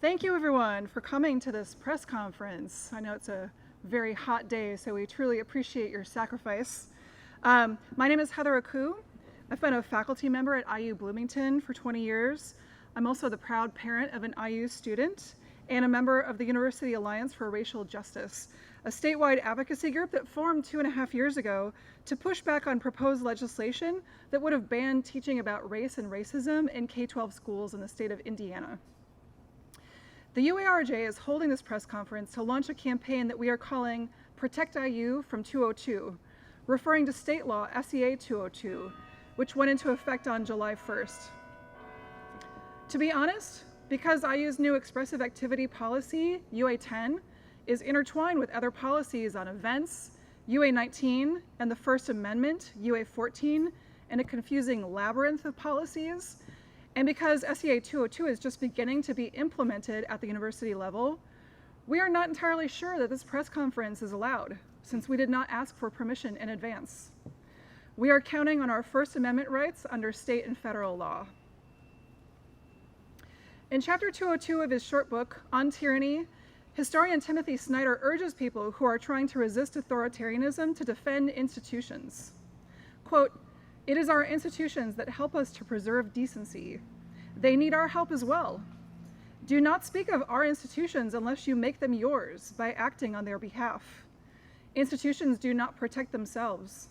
Thank you, everyone, for coming to this press conference. I know it's a very hot day, so we truly appreciate your sacrifice. My name is Heather Aku. I've been a faculty member at IU Bloomington for 20 years. I'm also the proud parent of an IU student and a member of the University Alliance for Racial Justice, a statewide advocacy group that formed 2.5 years ago to push back on proposed legislation that would have banned teaching about race and racism in K-12 schools in the state of Indiana. The UARJ is holding this press conference to launch a campaign that we are calling Protect IU from 202, referring to state law SEA 202, which went into effect on July 1st. To be honest, because IU's new expressive activity policy, UA 10, is intertwined with other policies on events, UA 19, and the First Amendment, UA 14, and a confusing labyrinth of policies, and because SEA 202 is just beginning to be implemented at the university level, we are not entirely sure that this press conference is allowed, since we did not ask for permission in advance. We are counting on our First Amendment rights under state and federal law. In chapter 202 of his short book, On Tyranny, historian Timothy Snyder urges people who are trying to resist authoritarianism to defend institutions. Quote, "It is our institutions that help us to preserve decency. They need our help as well. Do not speak of our institutions unless you make them yours by acting on their behalf. Institutions do not protect themselves.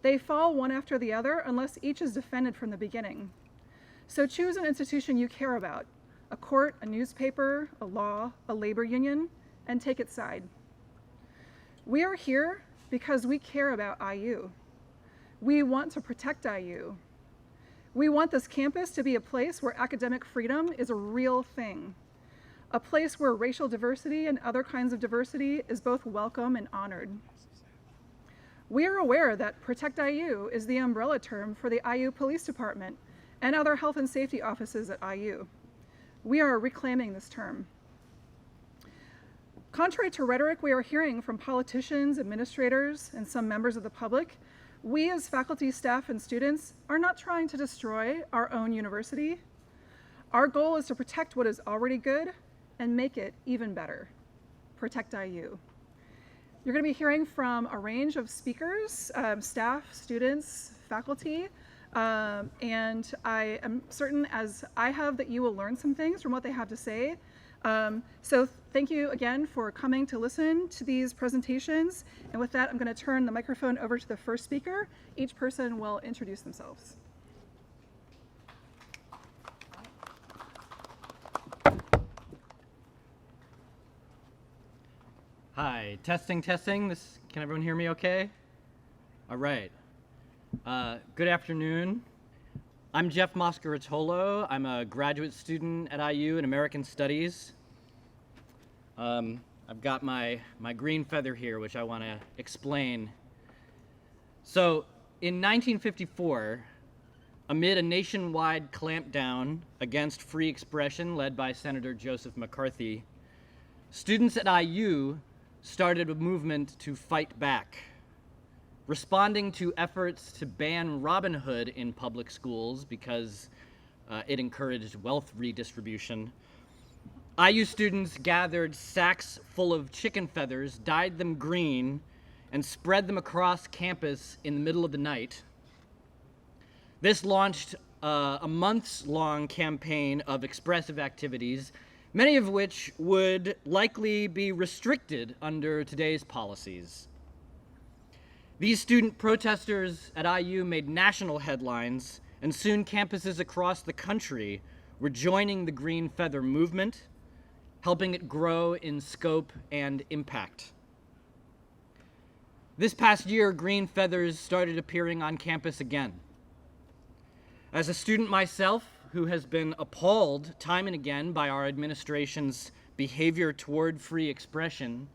They fall one after the other unless each is defended from the beginning. So choose an institution you care about, a court, a newspaper, a law, a labor union, and take its side. We are here because we care about IU. We want to protect IU. We want this campus to be a place where academic freedom is a real thing, a place where racial diversity and other kinds of diversity is both welcome and honored. We are aware that Protect IU is the umbrella term for the IU Police Department and other health and safety offices at IU. We are reclaiming this term. Contrary to rhetoric we are hearing from politicians, administrators, and some members of the public, we as faculty, staff, and students are not trying to destroy our own university. Our goal is to protect what is already good and make it even better. Protect IU. You're going to be hearing from a range of speakers, staff, students, faculty, and I am certain, as I have, that you will learn some things from what they have to say. So thank you again for coming to listen to these presentations. And with that, I'm going to turn the microphone over to the first speaker. Each person will introduce themselves. Hi, testing. Can everyone hear me okay? All right. Good afternoon. I'm Jeff Moscaritolo. I'm a graduate student at IU in American Studies. I've got my green feather here, which I want to explain. So, in 1954, amid a nationwide clampdown against free expression led by Senator Joseph McCarthy, students at IU started a movement to fight back. Responding to efforts to ban Robin Hood in public schools because it encouraged wealth redistribution, IU students gathered sacks full of chicken feathers, dyed them green, and spread them across campus in the middle of the night. This launched a months-long campaign of expressive activities, many of which would likely be restricted under today's policies. These student protesters at IU made national headlines, and soon campuses across the country were joining the Green Feather movement, helping it grow in scope and impact. This past year, green feathers started appearing on campus again. As a student myself, who has been appalled time and again by our administration's behavior toward free expression,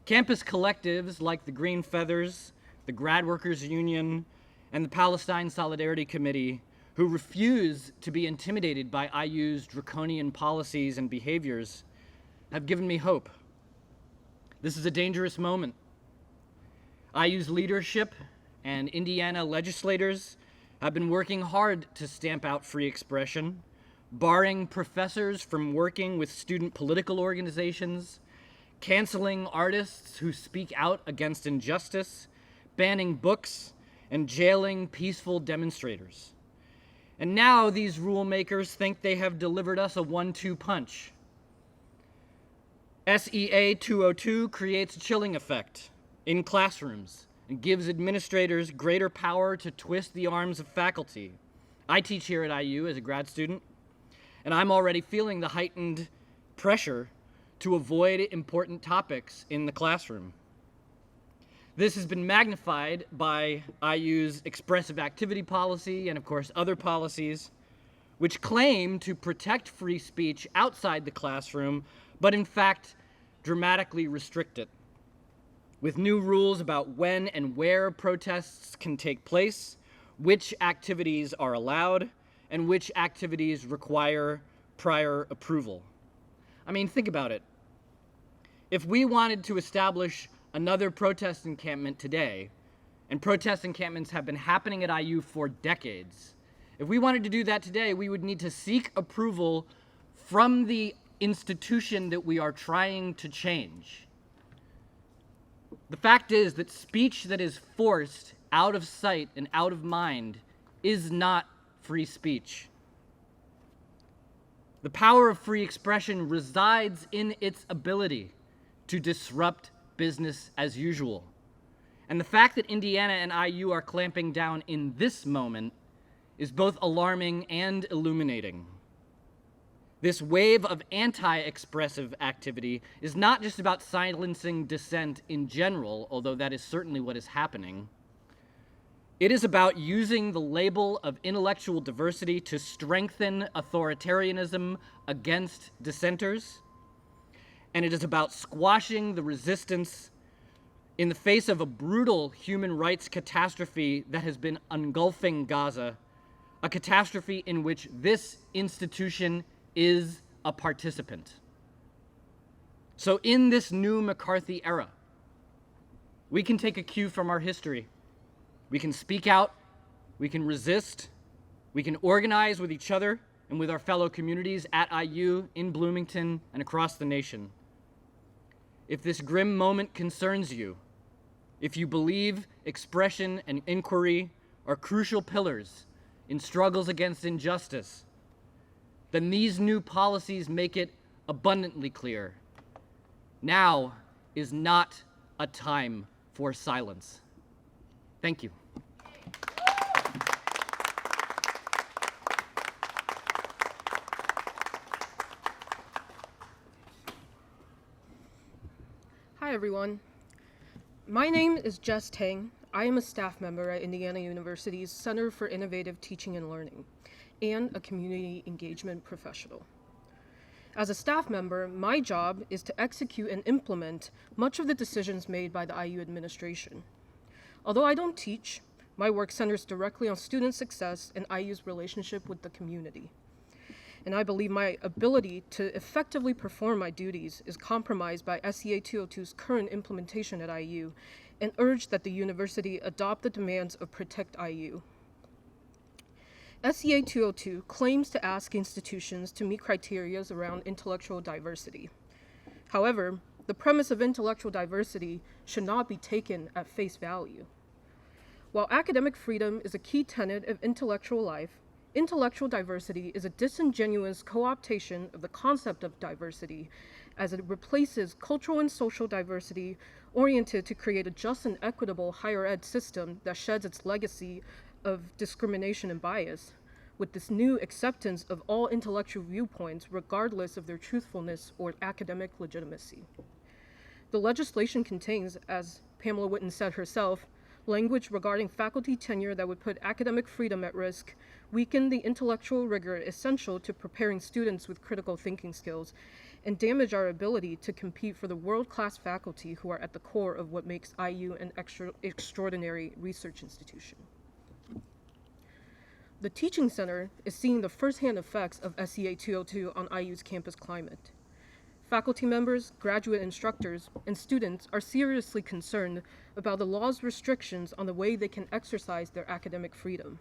campus collectives like the Green Feathers, the Grad Workers Union, and the Palestine Solidarity Committee, who refuse to be intimidated by IU's draconian policies and behaviors, have given me hope. This is a dangerous moment. IU's leadership and Indiana legislators have been working hard to stamp out free expression, barring professors from working with student political organizations, canceling artists who speak out against injustice, banning books, and jailing peaceful demonstrators. And now these rule makers think they have delivered us a 1-2 punch. SEA 202 creates a chilling effect in classrooms and gives administrators greater power to twist the arms of faculty. I teach here at IU as a grad student, and I'm already feeling the heightened pressure to avoid important topics in the classroom. This has been magnified by IU's expressive activity policy and, of course, other policies which claim to protect free speech outside the classroom, but in fact dramatically restrict it, with new rules about when and where protests can take place, which activities are allowed, and which activities require prior approval. I mean, think about it. If we wanted to establish another protest encampment today, and protest encampments have been happening at IU for decades, if we wanted to do that today, we would need to seek approval from the institution that we are trying to change. The fact is that speech that is forced out of sight and out of mind is not free speech. The power of free expression resides in its ability to disrupt business as usual. And the fact that Indiana and IU are clamping down in this moment is both alarming and illuminating. This wave of anti-expressive activity is not just about silencing dissent in general, although that is certainly what is happening. It is about using the label of intellectual diversity to strengthen authoritarianism against dissenters. And it is about squashing the resistance in the face of a brutal human rights catastrophe that has been engulfing Gaza, a catastrophe in which this institution is a participant. So in this new McCarthy era, we can take a cue from our history. We can speak out, we can resist, we can organize with each other and with our fellow communities at IU, in Bloomington, and across the nation. If this grim moment concerns you, if you believe expression and inquiry are crucial pillars in struggles against injustice, then these new policies make it abundantly clear. Now is not a time for silence. Thank you. Hi everyone. My name is Jess Tang. I am a staff member at Indiana University's Center for Innovative Teaching and Learning and a community engagement professional. As a staff member, my job is to execute and implement much of the decisions made by the IU administration. Although I don't teach, my work centers directly on student success and IU's relationship with the community. And I believe my ability to effectively perform my duties is compromised by SEA 202's current implementation at IU, and urge that the university adopt the demands of Protect IU. SEA 202 claims to ask institutions to meet criteria around intellectual diversity. However, the premise of intellectual diversity should not be taken at face value. While academic freedom is a key tenet of intellectual life, intellectual diversity is a disingenuous co-optation of the concept of diversity, as it replaces cultural and social diversity oriented to create a just and equitable higher ed system that sheds its legacy of discrimination and bias, with this new acceptance of all intellectual viewpoints regardless of their truthfulness or academic legitimacy. The legislation contains, as Pamela Whitten said herself, language regarding faculty tenure that would put academic freedom at risk, weaken the intellectual rigor essential to preparing students with critical thinking skills, and damage our ability to compete for the world-class faculty who are at the core of what makes IU an extraordinary research institution. The Teaching Center is seeing the firsthand effects of SEA 202 on IU's campus climate. Faculty members, graduate instructors, and students are seriously concerned about the law's restrictions on the way they can exercise their academic freedom.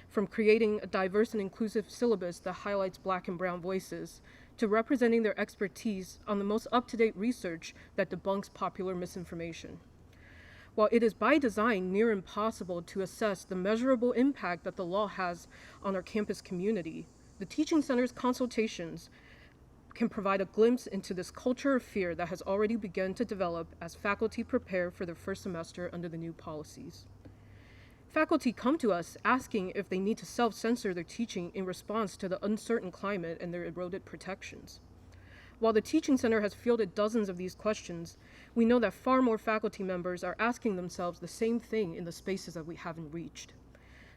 from creating a diverse and inclusive syllabus that highlights Black and brown voices, to representing their expertise on the most up-to-date research that debunks popular misinformation. While it is by design near impossible to assess the measurable impact that the law has on our campus community, the Teaching Center's consultations can provide a glimpse into this culture of fear that has already begun to develop as faculty prepare for their first semester under the new policies. Faculty come to us asking if they need to self-censor their teaching in response to the uncertain climate and their eroded protections. While the Teaching Center has fielded dozens of these questions, we know that far more faculty members are asking themselves the same thing in the spaces that we haven't reached.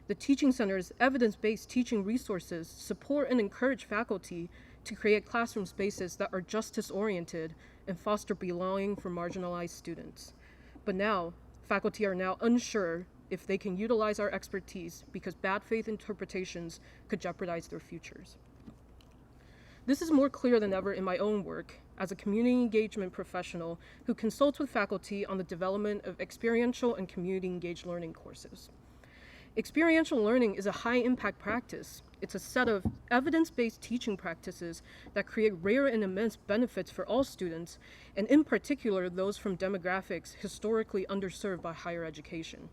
The Teaching Center's evidence-based teaching resources support and encourage faculty to create classroom spaces that are justice-oriented and foster belonging for marginalized students. But now, faculty are now unsure if they can utilize our expertise because bad faith interpretations could jeopardize their futures. This is more clear than ever in my own work as a community engagement professional who consults with faculty on the development of experiential and community-engaged learning courses. Experiential learning is a high-impact practice. It's a set of evidence-based teaching practices that create rare and immense benefits for all students, and in particular, those from demographics historically underserved by higher education.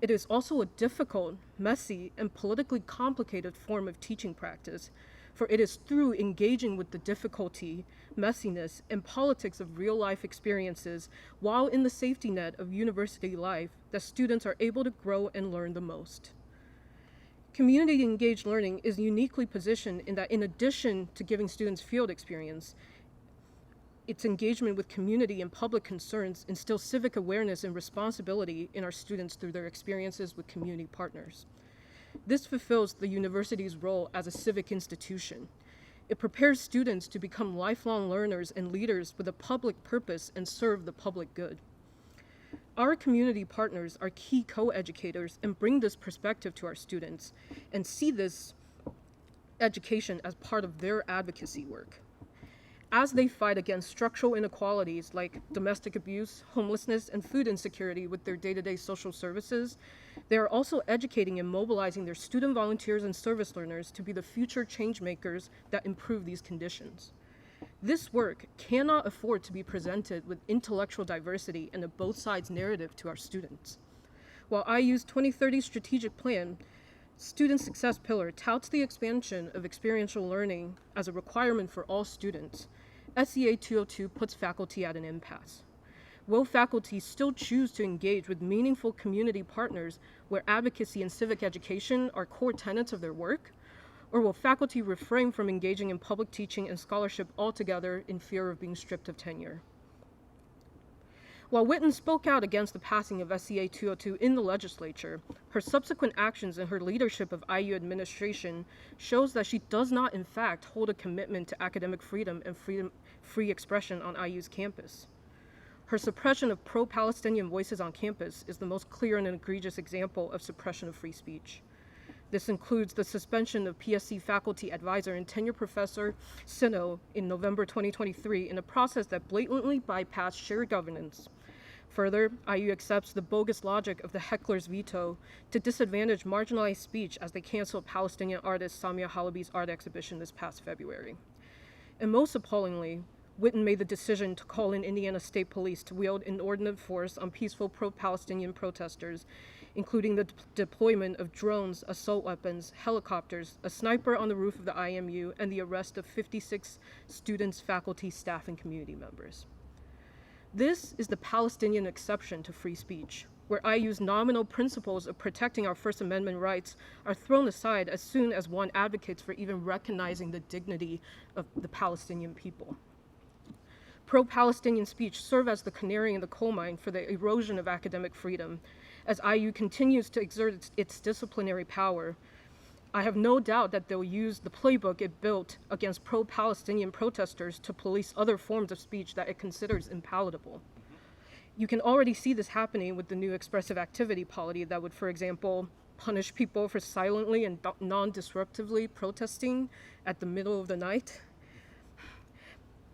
It is also a difficult, messy, and politically complicated form of teaching practice, for it is through engaging with the difficulty, messiness, and politics of real-life experiences while in the safety net of university life that students are able to grow and learn the most. Community-engaged learning is uniquely positioned in that in addition to giving students field experience, its engagement with community and public concerns instills civic awareness and responsibility in our students through their experiences with community partners. This fulfills the university's role as a civic institution. It prepares students to become lifelong learners and leaders with a public purpose and serve the public good. Our community partners are key co-educators and bring this perspective to our students and see this education as part of their advocacy work. As they fight against structural inequalities like domestic abuse, homelessness, and food insecurity with their day-to-day social services, they are also educating and mobilizing their student volunteers and service learners to be the future change makers that improve these conditions. This work cannot afford to be presented with intellectual diversity and a both sides narrative to our students. While IU's 2030 strategic plan, Student Success Pillar touts the expansion of experiential learning as a requirement for all students, SEA 202 puts faculty at an impasse. Will faculty still choose to engage with meaningful community partners where advocacy and civic education are core tenets of their work? Or will faculty refrain from engaging in public teaching and scholarship altogether in fear of being stripped of tenure? While Whitten spoke out against the passing of SEA 202 in the legislature, her subsequent actions and her leadership of IU administration shows that she does not in fact hold a commitment to academic freedom and free expression on IU's campus. Her suppression of pro-Palestinian voices on campus is the most clear and egregious example of suppression of free speech. This includes the suspension of PSC faculty advisor and tenure professor Sino in November 2023 in a process that blatantly bypassed shared governance. Further, IU accepts the bogus logic of the heckler's veto to disadvantage marginalized speech as they canceled Palestinian artist Samia Halabi's art exhibition this past February. And most appallingly, Whitten made the decision to call in Indiana State Police to wield inordinate force on peaceful pro-Palestinian protesters, including the deployment of drones, assault weapons, helicopters, a sniper on the roof of the IMU, and the arrest of 56 students, faculty, staff, and community members. This is the Palestinian exception to free speech, where IU's nominal principles of protecting our First Amendment rights are thrown aside as soon as one advocates for even recognizing the dignity of the Palestinian people. Pro-Palestinian speech serve as the canary in the coal mine for the erosion of academic freedom. As IU continues to exert its disciplinary power, I have no doubt that they'll use the playbook it built against pro-Palestinian protesters to police other forms of speech that it considers unpalatable. You can already see this happening with the new expressive activity polity that would, for example, punish people for silently and non-disruptively protesting at the middle of the night,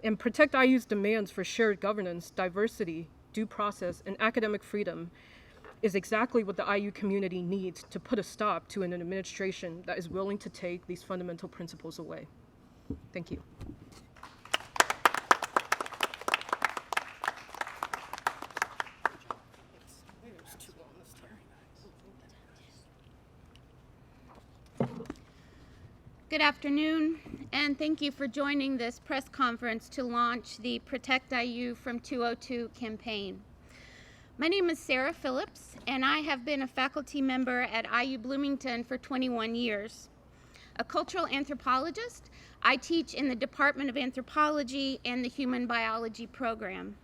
and protect IU's demands for shared governance, diversity, due process, and academic freedom is exactly what the IU community needs to put a stop to an administration that is willing to take these fundamental principles away. Thank you. Good afternoon, and thank you for joining this press conference to launch the Protect IU from 202 campaign. My name is Sarah Phillips, and I have been a faculty member at IU Bloomington for 21 years. A cultural anthropologist, I teach in the Department of Anthropology and the Human Biology program.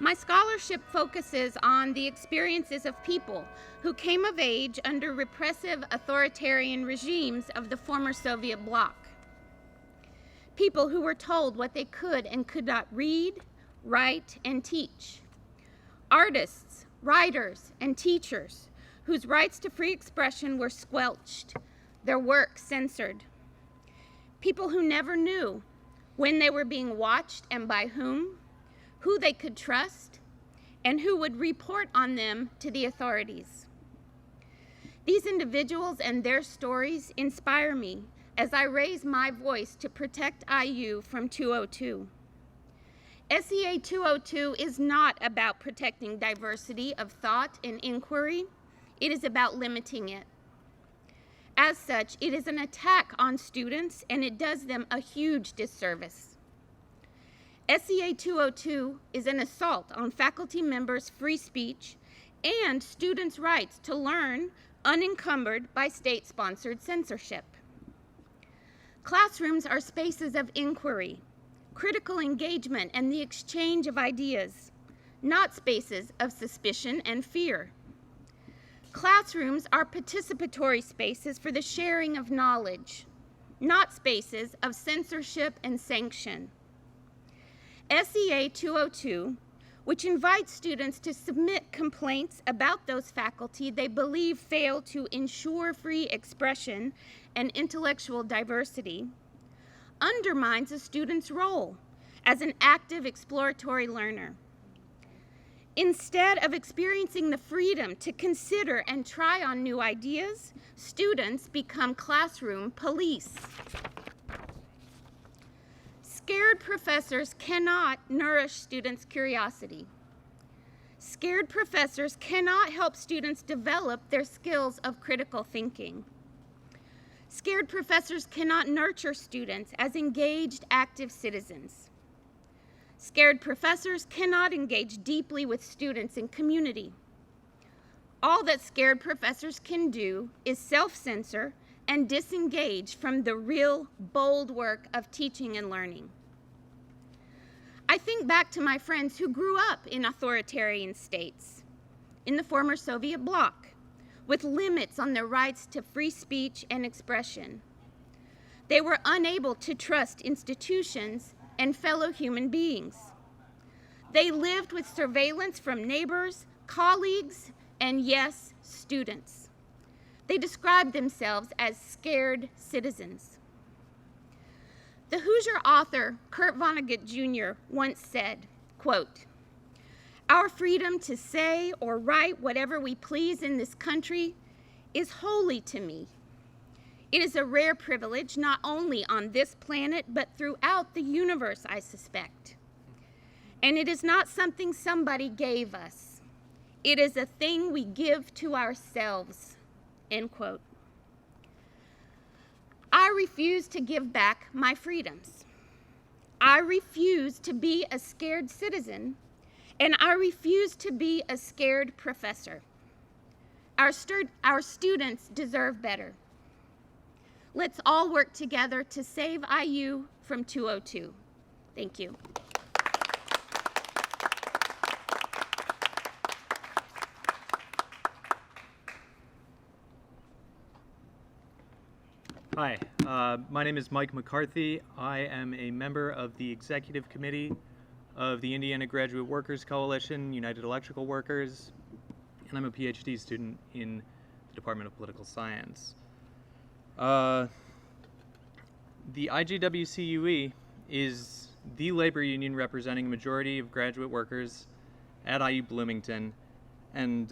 My scholarship focuses on the experiences of people who came of age under repressive authoritarian regimes of the former Soviet bloc. People who were told what they could and could not read, write, and teach. Artists, writers, and teachers whose rights to free expression were squelched, their work censored. People who never knew when they were being watched and by whom, who they could trust, and who would report on them to the authorities. These individuals and their stories inspire me as I raise my voice to protect IU from 202. SEA 202 is not about protecting diversity of thought and inquiry. It is about limiting it. As such, it is an attack on students, and it does them a huge disservice. SEA 202 is an assault on faculty members' free speech and students' rights to learn unencumbered by state-sponsored censorship. Classrooms are spaces of inquiry, critical engagement, and the exchange of ideas, not spaces of suspicion and fear. Classrooms are participatory spaces for the sharing of knowledge, not spaces of censorship and sanction. SEA 202, which invites students to submit complaints about those faculty they believe fail to ensure free expression and intellectual diversity, undermines a student's role as an active exploratory learner. Instead of experiencing the freedom to consider and try on new ideas, students become classroom police. Scared professors cannot nourish students' curiosity. Scared professors cannot help students develop their skills of critical thinking. Scared professors cannot nurture students as engaged, active citizens. Scared professors cannot engage deeply with students in community. All that scared professors can do is self-censor and disengage from the real, bold work of teaching and learning. I think back to my friends who grew up in authoritarian states, in the former Soviet bloc, with limits on their rights to free speech and expression. They were unable to trust institutions and fellow human beings. They lived with surveillance from neighbors, colleagues, and yes, students. They described themselves as scared citizens. The Hoosier author Kurt Vonnegut Jr. once said, quote, "Our freedom to say or write whatever we please in this country is holy to me. It is a rare privilege not only on this planet but throughout the universe, I suspect. And it is not something somebody gave us. It is a thing we give to ourselves," end quote. I refuse to give back my freedoms. I refuse to be a scared citizen, and I refuse to be a scared professor. Our students deserve better. Let's all work together to save IU from 202. Thank you. Hi, my name is Mike McCarthy. I am a member of the Executive Committee of the Indiana Graduate Workers Coalition, United Electrical Workers, and I'm a PhD student in the Department of Political Science. The IGWCUE is the labor union representing a majority of graduate workers at IU Bloomington, And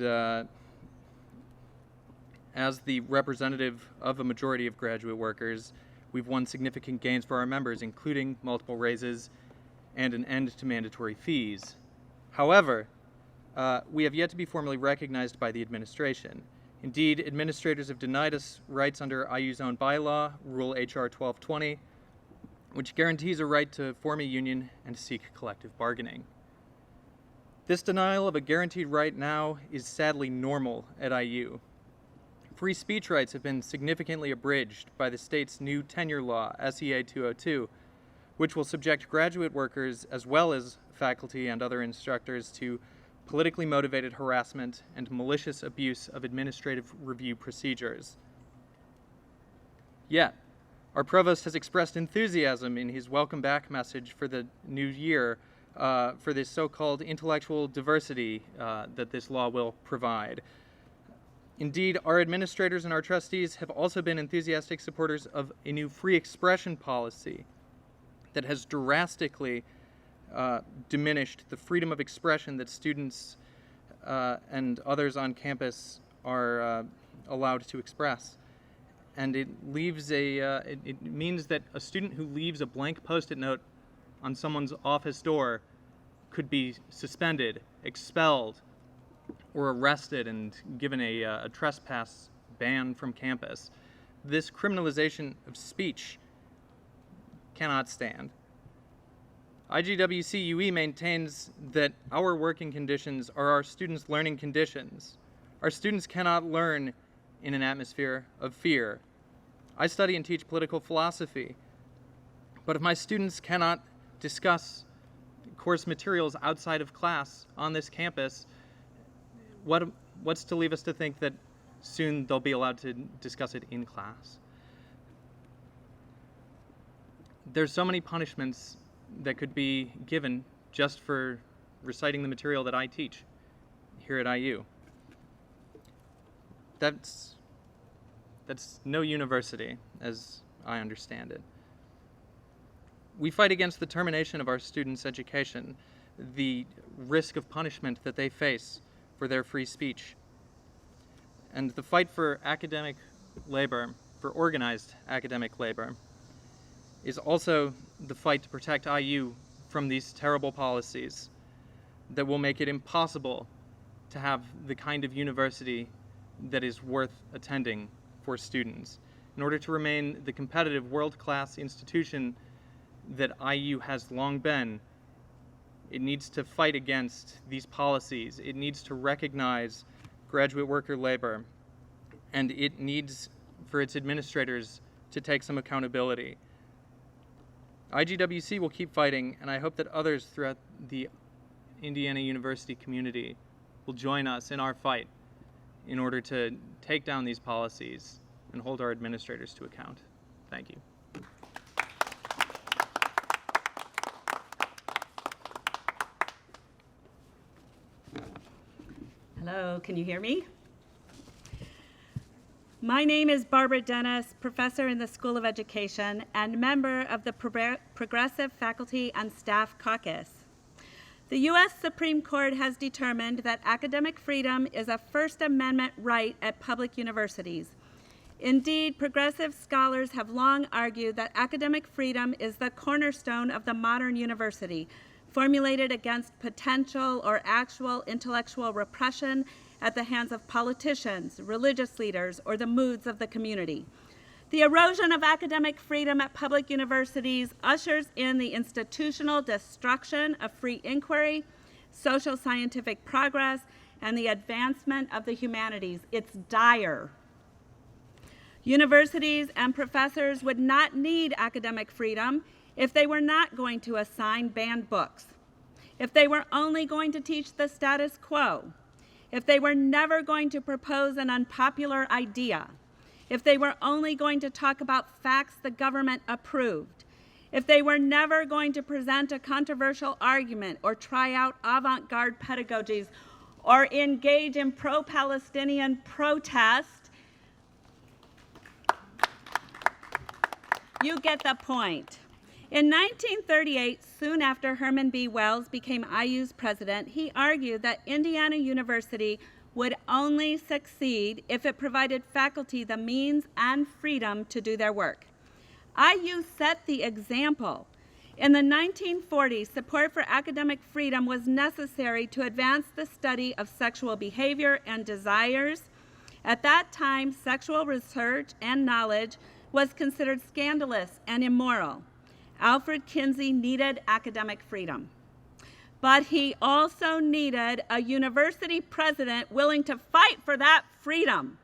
as the representative of a majority of graduate workers, we've won significant gains for our members, including multiple raises and an end to mandatory fees. However, we have yet to be formally recognized by the administration. Indeed, administrators have denied us rights under IU's own bylaw, Rule HR 1220, which guarantees a right to form a union and to seek collective bargaining. This denial of a guaranteed right now is sadly normal at IU. Free speech rights have been significantly abridged by the state's new tenure law, SEA 202, which will subject graduate workers as well as faculty and other instructors to politically motivated harassment and malicious abuse of administrative review procedures. Yet, our provost has expressed enthusiasm in his welcome back message for the new year for this so-called intellectual diversity that this law will provide. Indeed, our administrators and our trustees have also been enthusiastic supporters of a new free expression policy that has drastically diminished the freedom of expression that students and others on campus are allowed to express. And it leaves it means that a student who leaves a blank Post-it note on someone's office door could be suspended, expelled, or arrested and given a trespass ban from campus. This criminalization of speech cannot stand. IGWC-UE maintains that our working conditions are our students' learning conditions. Our students cannot learn in an atmosphere of fear. I study and teach political philosophy, but if my students cannot discuss course materials outside of class on this campus, what's to leave us to think that soon they'll be allowed to discuss it in class? There's so many punishments that could be given just for reciting the material that I teach here at IU. That's no university, as I understand it. We fight against the termination of our students' education, the risk of punishment that they face for their free speech. And the fight for academic labor, for organized academic labor, is also the fight to protect IU from these terrible policies that will make it impossible to have the kind of university that is worth attending for students. In order to remain the competitive world-class institution that IU has long been, it needs to fight against these policies. It needs to recognize graduate worker labor, and it needs for its administrators to take some accountability. IGWC will keep fighting, and I hope that others throughout the Indiana University community will join us in our fight in order to take down these policies and hold our administrators to account. Thank you. Hello, can you hear me? My name is Barbara Dennis, professor in the School of Education and member of the Progressive Faculty and Staff Caucus. The U.S. Supreme Court has determined that academic freedom is a First Amendment right at public universities. Indeed, progressive scholars have long argued that academic freedom is the cornerstone of the modern university, formulated against potential or actual intellectual repression at the hands of politicians, religious leaders, or the moods of the community. The erosion of academic freedom at public universities ushers in the institutional destruction of free inquiry, social scientific progress, and the advancement of the humanities. It's dire. Universities and professors would not need academic freedom if they were not going to assign banned books, if they were only going to teach the status quo, if they were never going to propose an unpopular idea, if they were only going to talk about facts the government approved, if they were never going to present a controversial argument or try out avant-garde pedagogies or engage in pro-Palestinian protest, you get the point. In 1938, soon after Herman B. Wells became IU's president, he argued that Indiana University would only succeed if it provided faculty the means and freedom to do their work. IU set the example. In the 1940s, support for academic freedom was necessary to advance the study of sexual behavior and desires. At that time, sexual research and knowledge was considered scandalous and immoral. Alfred Kinsey needed academic freedom, but he also needed a university president willing to fight for that freedom.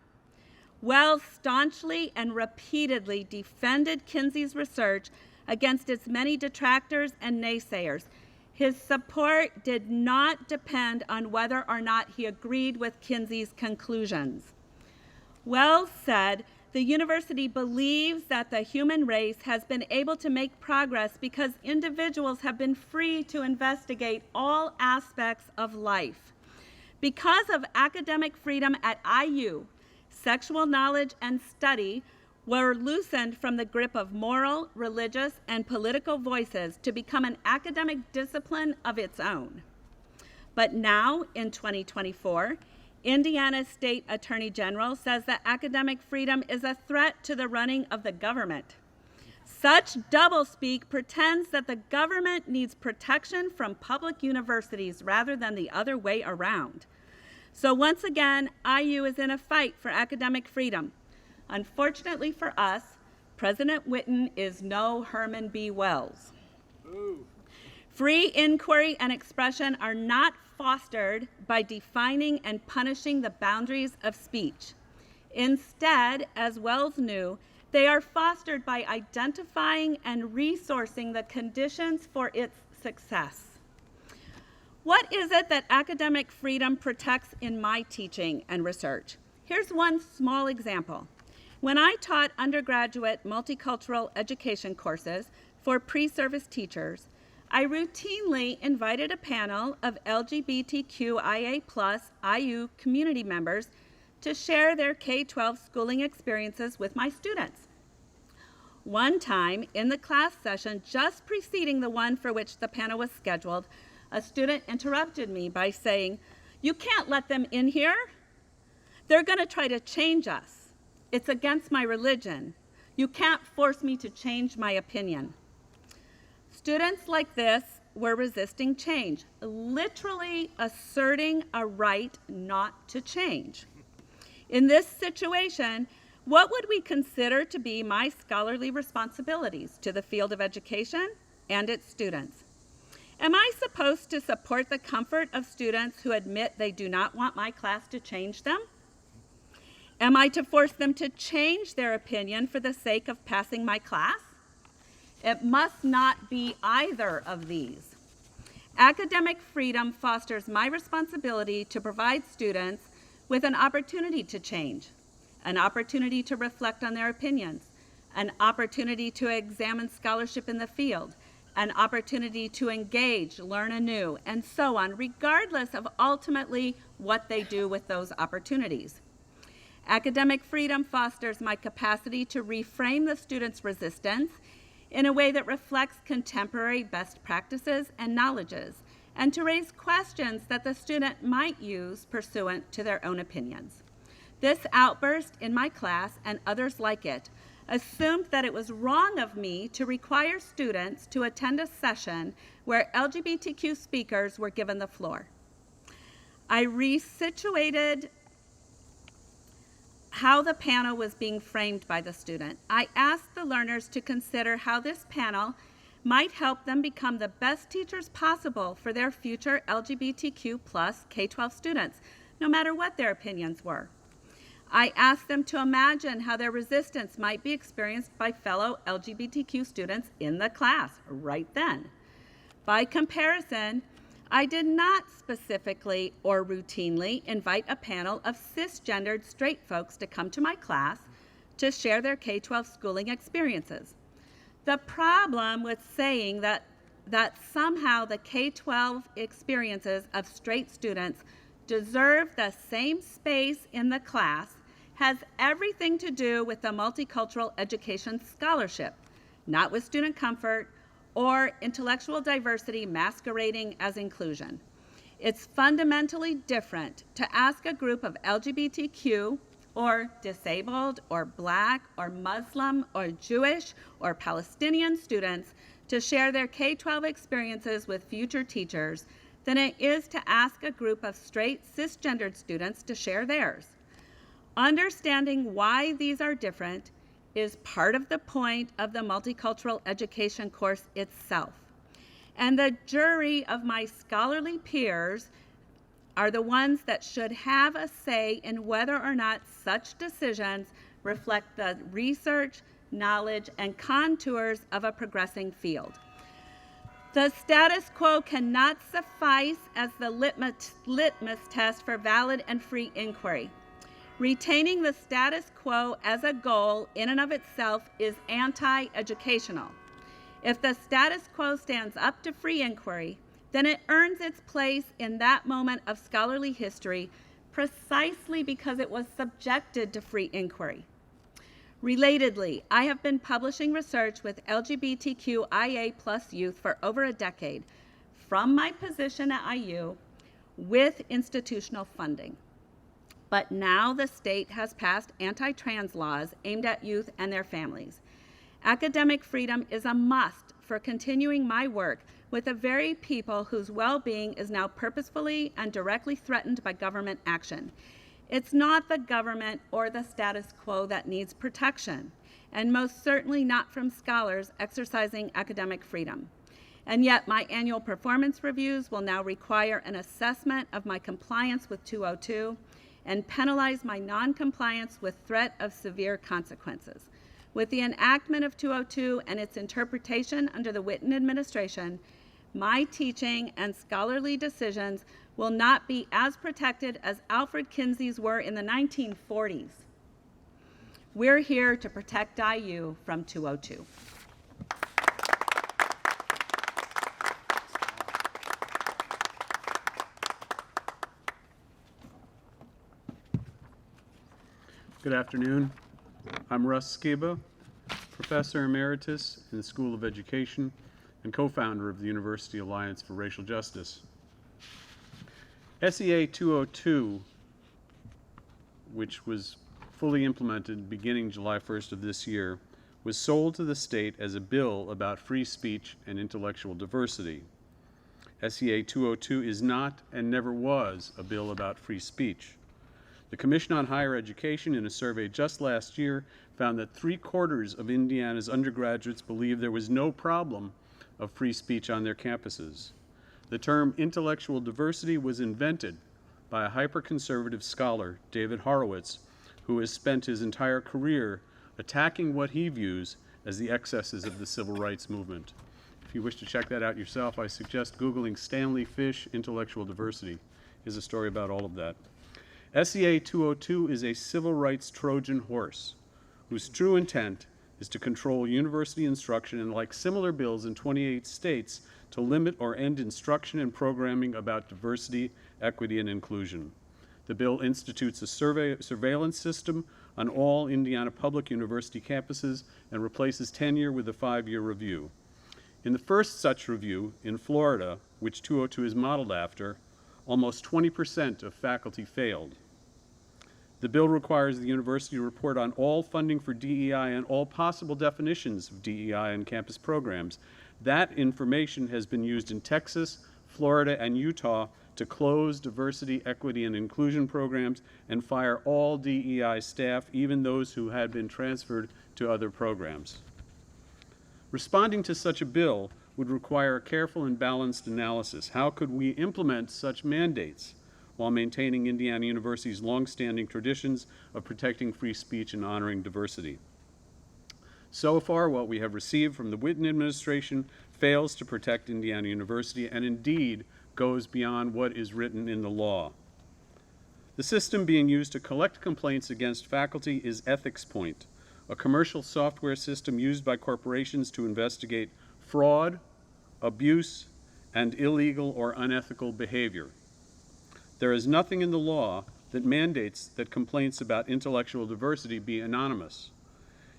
Wells staunchly and repeatedly defended Kinsey's research against its many detractors and naysayers. His support did not depend on whether or not he agreed with Kinsey's conclusions. Wells said, "The university believes that the human race has been able to make progress because individuals have been free to investigate all aspects of life. Because of academic freedom at IU, sexual knowledge and study were loosened from the grip of moral, religious, and political voices to become an academic discipline of its own." But now, in 2024, Indiana State Attorney General says that academic freedom is a threat to the running of the government. Such doublespeak pretends that the government needs protection from public universities rather than the other way around. So once again, IU is in a fight for academic freedom. Unfortunately for us, President Whitten is no Herman B. Wells. Ooh. Free inquiry and expression are not fostered by defining and punishing the boundaries of speech. Instead, as Wells knew, they are fostered by identifying and resourcing the conditions for its success. What is it that academic freedom protects in my teaching and research? Here's one small example. When I taught undergraduate multicultural education courses for pre-service teachers, I routinely invited a panel of LGBTQIA+ IU community members to share their K-12 schooling experiences with my students. One time, in the class session just preceding the one for which the panel was scheduled, a student interrupted me by saying, "You can't let them in here. They're going to try to change us. It's against my religion. You can't force me to change my opinion." Students like this were resisting change, literally asserting a right not to change. In this situation, what would we consider to be my scholarly responsibilities to the field of education and its students? Am I supposed to support the comfort of students who admit they do not want my class to change them? Am I to force them to change their opinion for the sake of passing my class? It must not be either of these. Academic freedom fosters my responsibility to provide students with an opportunity to change, an opportunity to reflect on their opinions, an opportunity to examine scholarship in the field, an opportunity to engage, learn anew, and so on, regardless of ultimately what they do with those opportunities. Academic freedom fosters my capacity to reframe the student's resistance in a way that reflects contemporary best practices and knowledges, and to raise questions that the student might use pursuant to their own opinions. This outburst in my class and others like it assumed that it was wrong of me to require students to attend a session where LGBTQ speakers were given the floor. I resituated how the panel was being framed by the student. I asked the learners to consider how this panel might help them become the best teachers possible for their future LGBTQ+ K-12 students, no matter what their opinions were. I asked them to imagine how their resistance might be experienced by fellow LGBTQ students in the class right then. By comparison, I did not specifically or routinely invite a panel of cisgendered straight folks to come to my class to share their K-12 schooling experiences. The problem with saying that somehow the K-12 experiences of straight students deserve the same space in the class has everything to do with the multicultural education scholarship, not with student comfort or intellectual diversity masquerading as inclusion. It's fundamentally different to ask a group of LGBTQ or disabled or Black or Muslim or Jewish or Palestinian students to share their K-12 experiences with future teachers than it is to ask a group of straight cisgendered students to share theirs. Understanding why these are different is part of the point of the multicultural education course itself. And the jury of my scholarly peers are the ones that should have a say in whether or not such decisions reflect the research, knowledge, and contours of a progressing field. The status quo cannot suffice as the litmus test for valid and free inquiry. Retaining the status quo as a goal in and of itself is anti-educational. If the status quo stands up to free inquiry, then it earns its place in that moment of scholarly history precisely because it was subjected to free inquiry. Relatedly, I have been publishing research with LGBTQIA+ youth for over a decade from my position at IU with institutional funding. But now the state has passed anti-trans laws aimed at youth and their families. Academic freedom is a must for continuing my work with the very people whose well-being is now purposefully and directly threatened by government action. It's not the government or the status quo that needs protection, and most certainly not from scholars exercising academic freedom. And yet my annual performance reviews will now require an assessment of my compliance with 202 and penalize my non-compliance with threat of severe consequences. With the enactment of 202 and its interpretation under the Whitten administration, my teaching and scholarly decisions will not be as protected as Alfred Kinsey's were in the 1940s. We're here to protect IU from 202. Good afternoon. I'm Russ Skiba, Professor Emeritus in the School of Education and co-founder of the University Alliance for Racial Justice. SEA 202, which was fully implemented beginning July 1st of this year, was sold to the state as a bill about free speech and intellectual diversity. SEA 202 is not and never was a bill about free speech. The Commission on Higher Education, in a survey just last year, found that 3/4 of Indiana's undergraduates believe there was no problem of free speech on their campuses. The term intellectual diversity was invented by a hyper-conservative scholar, David Horowitz, who has spent his entire career attacking what he views as the excesses of the civil rights movement. If you wish to check that out yourself, I suggest Googling Stanley Fish intellectual diversity. Here's a story about all of that. SEA 202 is a civil rights Trojan horse whose true intent is to control university instruction and, like similar bills in 28 states, to limit or end instruction and programming about diversity, equity, and inclusion. The bill institutes a surveillance system on all Indiana public university campuses and replaces tenure with a 5-year review. In the first such review, in Florida, which 202 is modeled after, almost 20% of faculty failed. The bill requires the university to report on all funding for DEI and all possible definitions of DEI in campus programs. That information has been used in Texas, Florida, and Utah to close diversity, equity, and inclusion programs and fire all DEI staff, even those who had been transferred to other programs. Responding to such a bill would require a careful and balanced analysis. How could we implement such mandates while maintaining Indiana University's longstanding traditions of protecting free speech and honoring diversity? So far, what we have received from the Whitten administration fails to protect Indiana University and indeed goes beyond what is written in the law. The system being used to collect complaints against faculty is EthicsPoint, a commercial software system used by corporations to investigate fraud, abuse, and illegal or unethical behavior. There is nothing in the law that mandates that complaints about intellectual diversity be anonymous.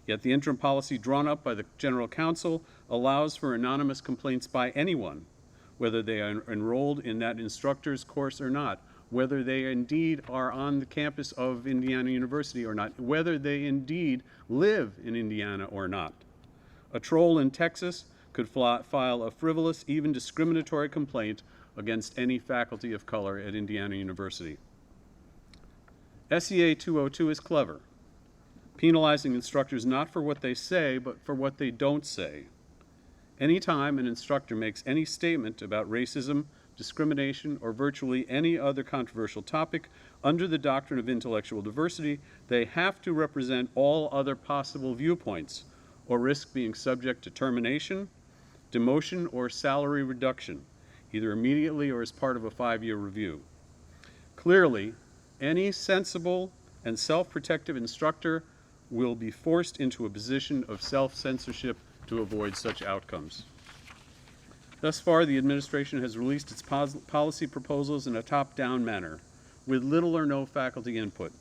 Yet the interim policy drawn up by the General Counsel allows for anonymous complaints by anyone, whether they are enrolled in that instructor's course or not, whether they indeed are on the campus of Indiana University or not, whether they indeed live in Indiana or not. A troll in Texas could file a frivolous, even discriminatory complaint against any faculty of color at Indiana University. SEA 202 is clever, penalizing instructors not for what they say, but for what they don't say. Anytime an instructor makes any statement about racism, discrimination, or virtually any other controversial topic under the doctrine of intellectual diversity, they have to represent all other possible viewpoints or risk being subject to termination, demotion, or salary reduction, either immediately or as part of a 5-year review. Clearly, any sensible and self-protective instructor will be forced into a position of self-censorship to avoid such outcomes. Thus far, the administration has released its policy proposals in a top-down manner, with little or no faculty input.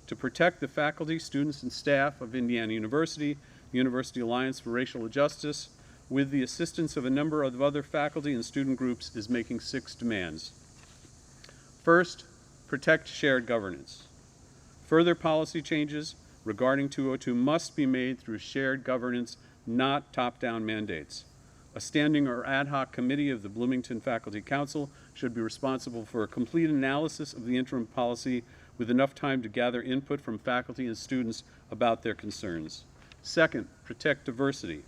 To protect the faculty, students, and staff of Indiana University, the University Alliance for Racial Justice, with the assistance of a number of other faculty and student groups, is making 6 demands. First, protect shared governance. Further policy changes regarding 202 must be made through shared governance, not top-down mandates. A standing or ad hoc committee of the Bloomington Faculty Council should be responsible for a complete analysis of the interim policy with enough time to gather input from faculty and students about their concerns. Second, protect diversity.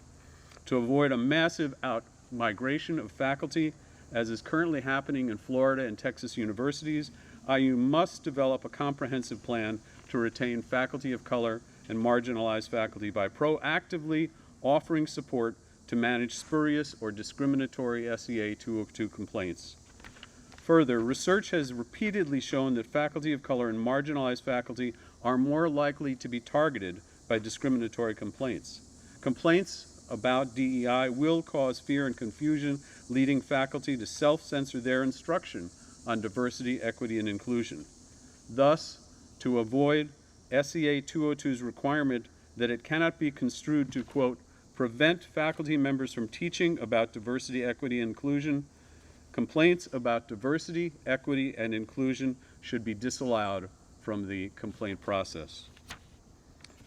To avoid a massive out-migration of faculty, as is currently happening in Florida and Texas universities, IU must develop a comprehensive plan to retain faculty of color and marginalized faculty by proactively offering support to manage spurious or discriminatory SEA 202 complaints. Further, research has repeatedly shown that faculty of color and marginalized faculty are more likely to be targeted by discriminatory complaints. Complaints about DEI will cause fear and confusion, leading faculty to self-censor their instruction on diversity, equity, and inclusion. Thus, to avoid SEA 202's requirement that it cannot be construed to, quote, prevent faculty members from teaching about diversity, equity, and inclusion, complaints about diversity, equity, and inclusion should be disallowed from the complaint process.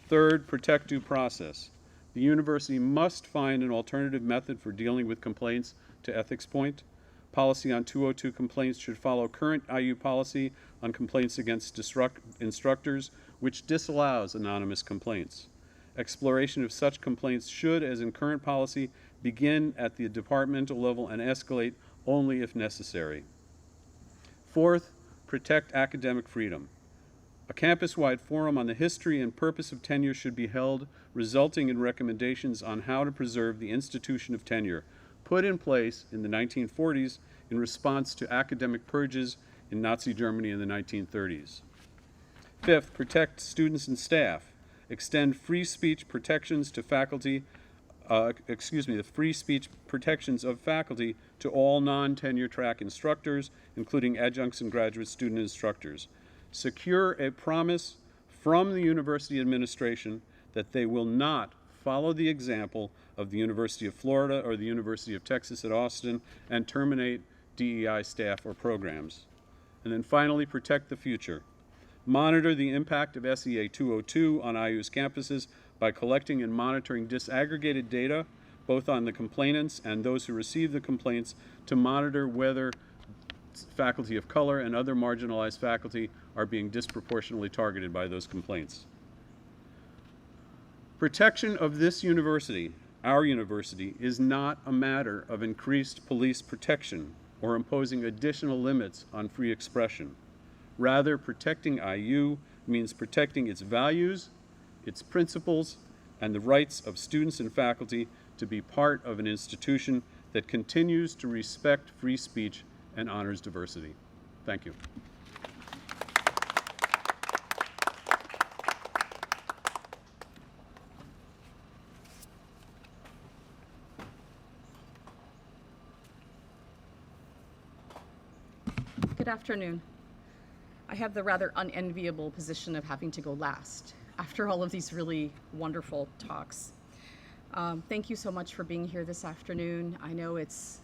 Third, protect due process. The university must find an alternative method for dealing with complaints to Ethics Point. Policy on 202 complaints should follow current IU policy on complaints against instructors, which disallows anonymous complaints. Exploration of such complaints should, as in current policy, begin at the departmental level and escalate only if necessary. Fourth, protect academic freedom. A campus-wide forum on the history and purpose of tenure should be held, resulting in recommendations on how to preserve the institution of tenure, put in place in the 1940s in response to academic purges in Nazi Germany in the 1930s. Fifth, protect students and staff. Extend free speech protections to faculty, the free speech protections of faculty to all non-tenure track instructors, including adjuncts and graduate student instructors. Secure a promise from the university administration that they will not follow the example of the University of Florida or the University of Texas at Austin and terminate DEI staff or programs. And then finally, protect the future. Monitor the impact of SEA 202 on IU's campuses by collecting and monitoring disaggregated data, both on the complainants and those who receive the complaints, to monitor whether faculty of color and other marginalized faculty are being disproportionately targeted by those complaints. Protection of this university, our university, is not a matter of increased police protection or imposing additional limits on free expression. Rather, protecting IU means protecting its values, its principles, and the rights of students and faculty to be part of an institution that continues to respect free speech and honors diversity. Thank you. Good afternoon. I have the rather unenviable position of having to go last. after all of these really wonderful talks. Thank you so much for being here this afternoon. I know it's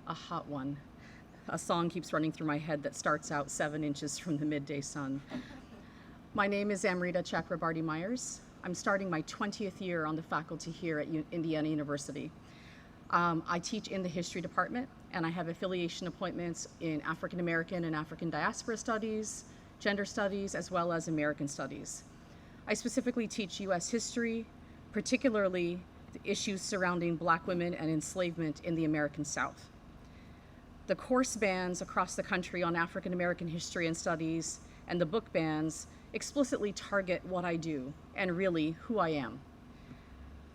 a hot one. A song keeps running through my head that starts out 7 inches from the midday sun. My name is Amrita Chakrabarty-Myers. I'm starting my 20th year on the faculty here at Indiana University. I teach in the history department, and I have affiliation appointments in African American and African diaspora studies, gender studies, as well as American studies. I specifically teach U.S. history, particularly the issues surrounding Black women and enslavement in the American South. The course bans across the country on African American history and studies and the book bans explicitly target what I do and really who I am.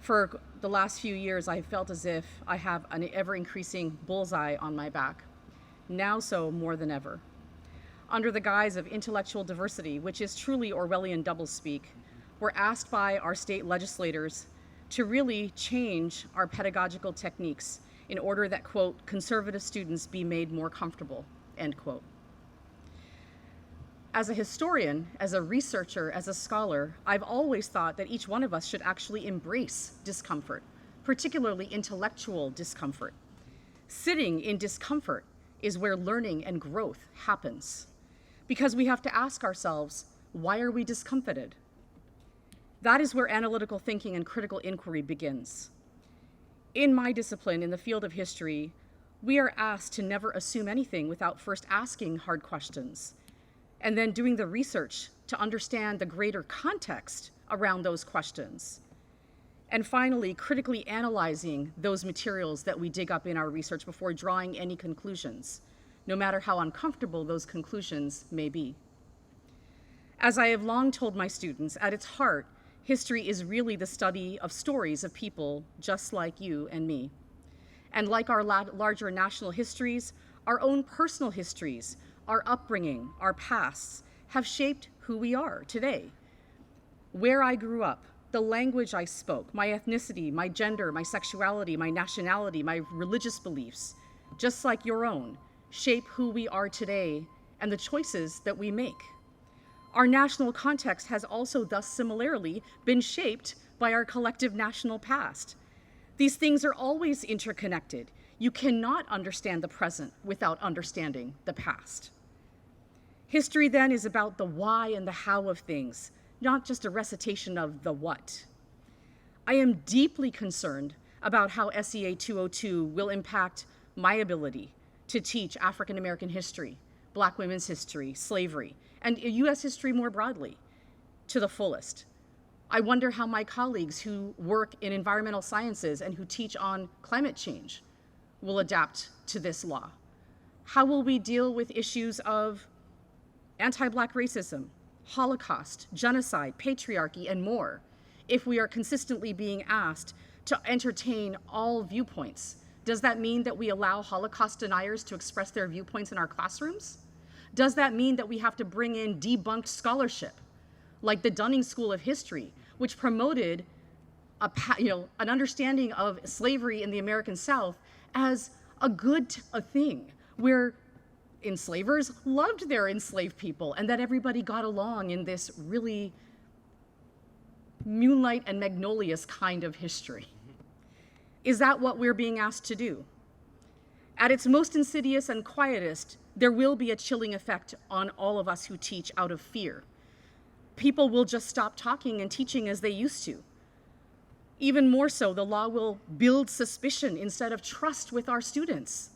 For the last few years, I felt as if I have an ever-increasing bullseye on my back, now so more than ever. Under the guise of intellectual diversity, which is truly Orwellian doublespeak, we're asked by our state legislators to really change our pedagogical techniques in order that, quote, conservative students be made more comfortable, end quote. As a historian, as a researcher, as a scholar, I've always thought that each one of us should actually embrace discomfort, particularly intellectual discomfort. Sitting in discomfort is where learning and growth happens, because we have to ask ourselves, why are we discomfited? That is where analytical thinking and critical inquiry begins. In my discipline, in the field of history, we are asked to never assume anything without first asking hard questions, and then doing the research to understand the greater context around those questions. And finally, critically analyzing those materials that we dig up in our research before drawing any conclusions, no matter how uncomfortable those conclusions may be. As I have long told my students, at its heart, history is really the study of stories of people just like you and me. And like our larger national histories, our own personal histories, our upbringing, our pasts, have shaped who we are today. Where I grew up, the language I spoke, my ethnicity, my gender, my sexuality, my nationality, my religious beliefs, just like your own, shape who we are today and the choices that we make. Our national context has also thus similarly been shaped by our collective national past. These things are always interconnected. You cannot understand the present without understanding the past. History then is about the why and the how of things, not just a recitation of the what. I am deeply concerned about how SEA 202 will impact my ability to teach African American history, Black women's history, slavery, and US history more broadly to the fullest. I wonder how my colleagues who work in environmental sciences and who teach on climate change will adapt to this law. How will we deal with issues of anti-Black racism, Holocaust, genocide, patriarchy, and more if we are consistently being asked to entertain all viewpoints? Does that mean that we allow Holocaust deniers to express their viewpoints in our classrooms? Does that mean that we have to bring in debunked scholarship, like the Dunning School of History, which promoted an understanding of slavery in the American South as a good thing, where enslavers loved their enslaved people and that everybody got along in this really moonlight and magnolias kind of history? Is that what we're being asked to do? At its most insidious and quietest, there will be a chilling effect on all of us who teach out of fear. People will just stop talking and teaching as they used to. Even more so, the law will build suspicion instead of trust with our students.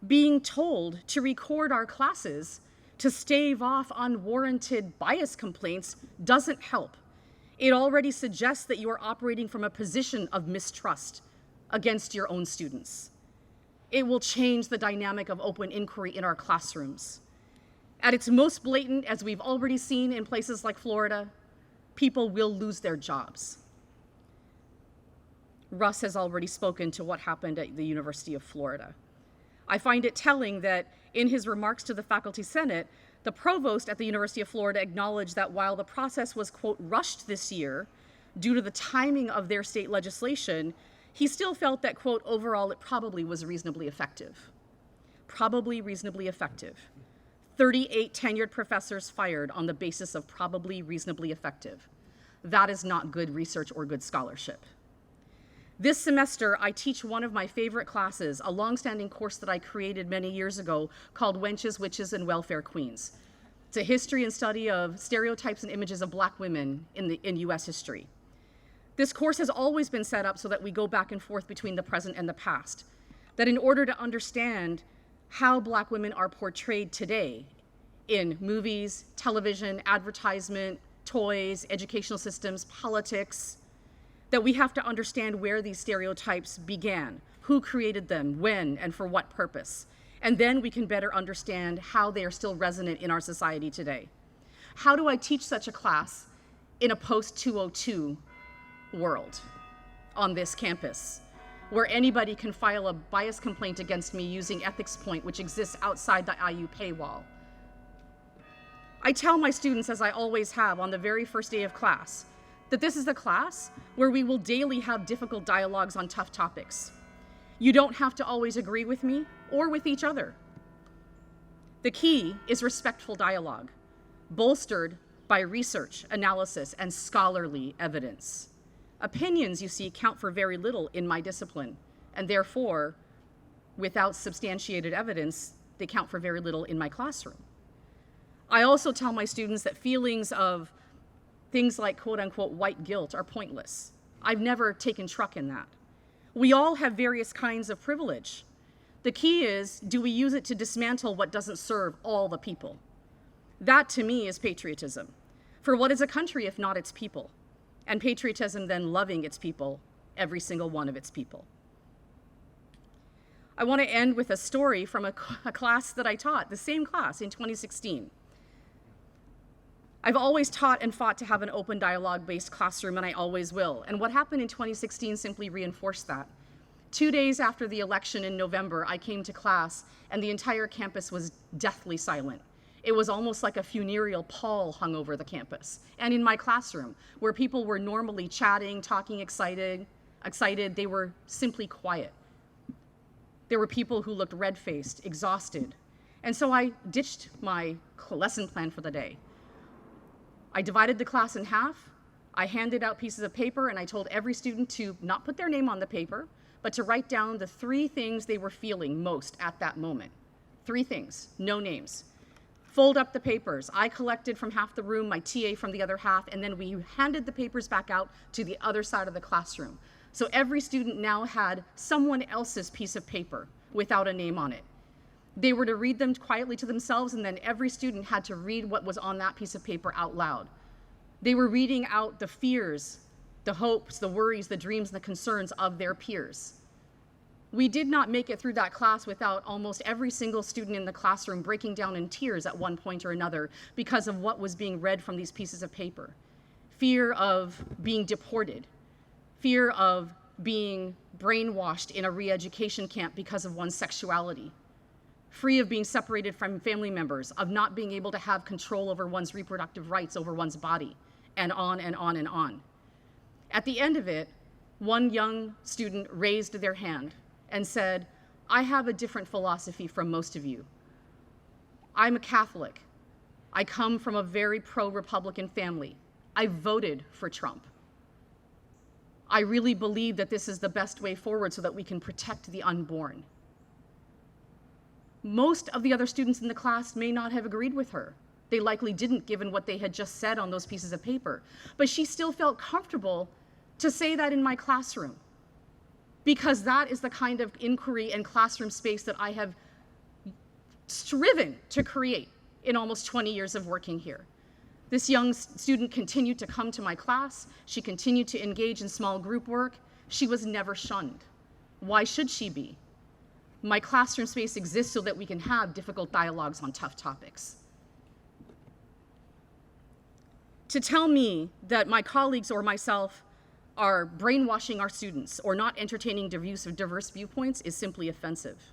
Being told to record our classes to stave off unwarranted bias complaints doesn't help. It already suggests that you are operating from a position of mistrust against your own students. It will change the dynamic of open inquiry in our classrooms. At its most blatant, as we've already seen in places like Florida, people will lose their jobs. Russ has already spoken to what happened at the University of Florida. I find it telling that in his remarks to the Faculty Senate, the provost at the University of Florida acknowledged that while the process was, quote, rushed this year due to the timing of their state legislation, he still felt that, quote, overall it probably was reasonably effective. Probably reasonably effective. 38 tenured professors fired on the basis of probably reasonably effective. that is not good research or good scholarship. This semester, I teach one of my favorite classes, a longstanding course that I created many years ago called Wenches, Witches, and Welfare Queens. It's a history and study of stereotypes and images of Black women in US history. This course has always been set up so that we go back and forth between the present and the past, that in order to understand how Black women are portrayed today in movies, television, advertisement, toys, educational systems, politics, that we have to understand where these stereotypes began, who created them, when, and for what purpose. And then we can better understand how they are still resonant in our society today. How do I teach such a class in a post-202 world on this campus, where anybody can file a bias complaint against me using Ethics Point, which exists outside the IU paywall? I tell my students, as I always have on the very first day of class, that this is the class where we will daily have difficult dialogues on tough topics. You don't have to always agree with me or with each other. The key is respectful dialogue, bolstered by research, analysis, and scholarly evidence. Opinions, you see, count for very little in my discipline, and therefore, without substantiated evidence, they count for very little in my classroom. I also tell my students that feelings of things like quote-unquote white guilt are pointless. I've never taken truck in that. We all have various kinds of privilege. The key is, do we use it to dismantle what doesn't serve all the people? That, to me, is patriotism. For what is a country if not its people? And patriotism then loving its people, every single one of its people. I want to end with a story from a class that I taught, the same class in 2016. I've always taught and fought to have an open dialogue-based classroom, and I always will. And what happened in 2016 simply reinforced that. 2 days after the election in November, I came to class, and the entire campus was deathly silent. It was almost like a funereal pall hung over the campus. And in my classroom, where people were normally chatting, talking, excited, they were simply quiet. There were people who looked red-faced, exhausted. And so I ditched my lesson plan for the day. I divided the class in half. I handed out pieces of paper, and I told every student to not put their name on the paper, but to write down the 3 things they were feeling most at that moment. 3 things, no names. Fold up the papers. I collected from half the room, my TA from the other half, and then we handed the papers back out to the other side of the classroom. So every student now had someone else's piece of paper without a name on it. They were to read them quietly to themselves, and then every student had to read what was on that piece of paper out loud. They were reading out the fears, the hopes, the worries, the dreams, and the concerns of their peers. We did not make it through that class without almost every single student in the classroom breaking down in tears at one point or another because of what was being read from these pieces of paper. Fear of being deported, fear of being brainwashed in a re-education camp because of one's sexuality, free of being separated from family members, of not being able to have control over one's reproductive rights over one's body, and on and on and on. At the end of it, one young student raised their hand and said, "I have a different philosophy from most of you. I'm a Catholic. I come from a very pro-Republican family. I voted for Trump. I really believe that this is the best way forward so that we can protect the unborn." Most of the other students in the class may not have agreed with her. They likely didn't, given what they had just said on those pieces of paper. But she still felt comfortable to say that in my classroom, because that is the kind of inquiry and classroom space that I have striven to create in almost 20 years of working here. This young student continued to come to my class. She continued to engage in small group work. She was never shunned. Why should she be? My classroom space exists so that we can have difficult dialogues on tough topics. To tell me that my colleagues or myself are brainwashing our students or not entertaining the use of diverse viewpoints is simply offensive.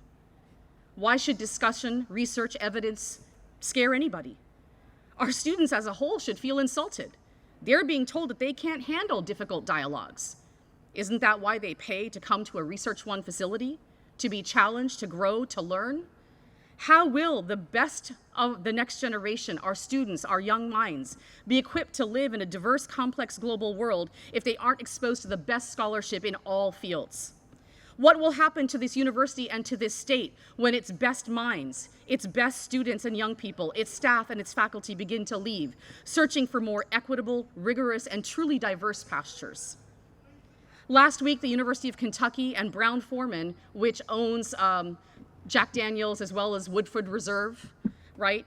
Why should discussion, research, evidence scare anybody? Our students as a whole should feel insulted. They're being told that they can't handle difficult dialogues. Isn't that why they pay to come to a Research One facility? To be challenged, to grow, to learn? How will the best of the next generation, our students, our young minds, be equipped to live in a diverse, complex global world if they aren't exposed to the best scholarship in all fields? What will happen to this university and to this state when its best minds, its best students and young people, its staff and its faculty begin to leave, searching for more equitable, rigorous, and truly diverse pastures? Last week, the University of Kentucky and Brown-Forman, which owns Jack Daniels as well as Woodford Reserve, right,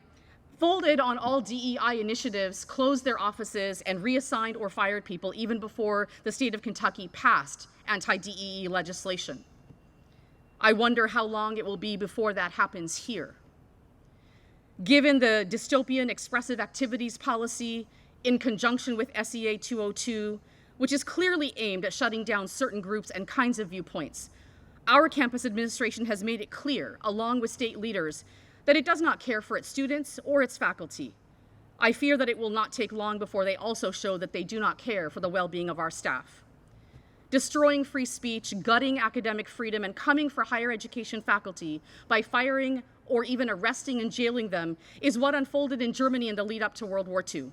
folded on all DEI initiatives, closed their offices, and reassigned or fired people even before the state of Kentucky passed anti-DEI legislation. I wonder how long it will be before that happens here. Given the dystopian expressive activities policy in conjunction with SEA 202, which is clearly aimed at shutting down certain groups and kinds of viewpoints, our campus administration has made it clear, along with state leaders, that it does not care for its students or its faculty. I fear that it will not take long before they also show that they do not care for the well-being of our staff. Destroying free speech, gutting academic freedom, and coming for higher education faculty by firing or even arresting and jailing them is what unfolded in Germany in the lead up to World War II.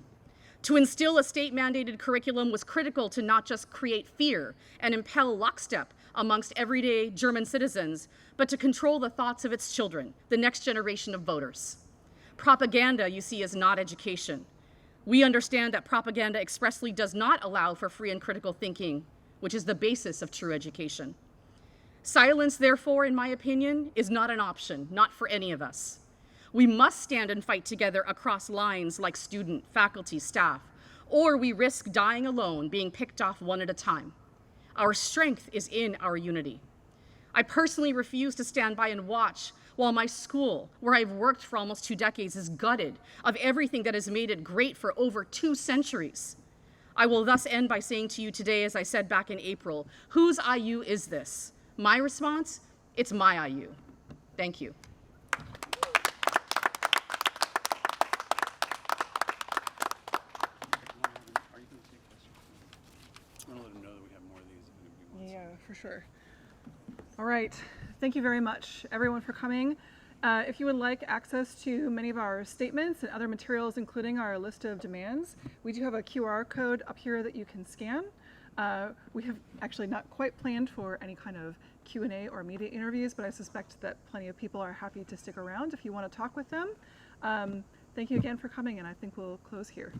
To instill a state-mandated curriculum was critical to not just create fear and impel lockstep amongst everyday German citizens, but to control the thoughts of its children, the next generation of voters. Propaganda, you see, is not education. We understand that propaganda expressly does not allow for free and critical thinking, which is the basis of true education. Silence, therefore, in my opinion, is not an option, not for any of us. We must stand and fight together across lines like student, faculty, staff, or we risk dying alone, being picked off one at a time. Our strength is in our unity. I personally refuse to stand by and watch while my school, where I've worked for almost 2 decades, is gutted of everything that has made it great for over 2 centuries. I will thus end by saying to you today, as I said back in April, whose IU is this? My response, it's my IU. Thank you. Yeah, for sure. All right, thank you very much, everyone, for coming. If you would like access to many of our statements and other materials, including our list of demands, we do have a QR code up here that you can scan. We have actually not quite planned for any kind of Q&A or media interviews, but I suspect that plenty of people are happy to stick around if you want to talk with them. Thank you again for coming, and I think we'll close here.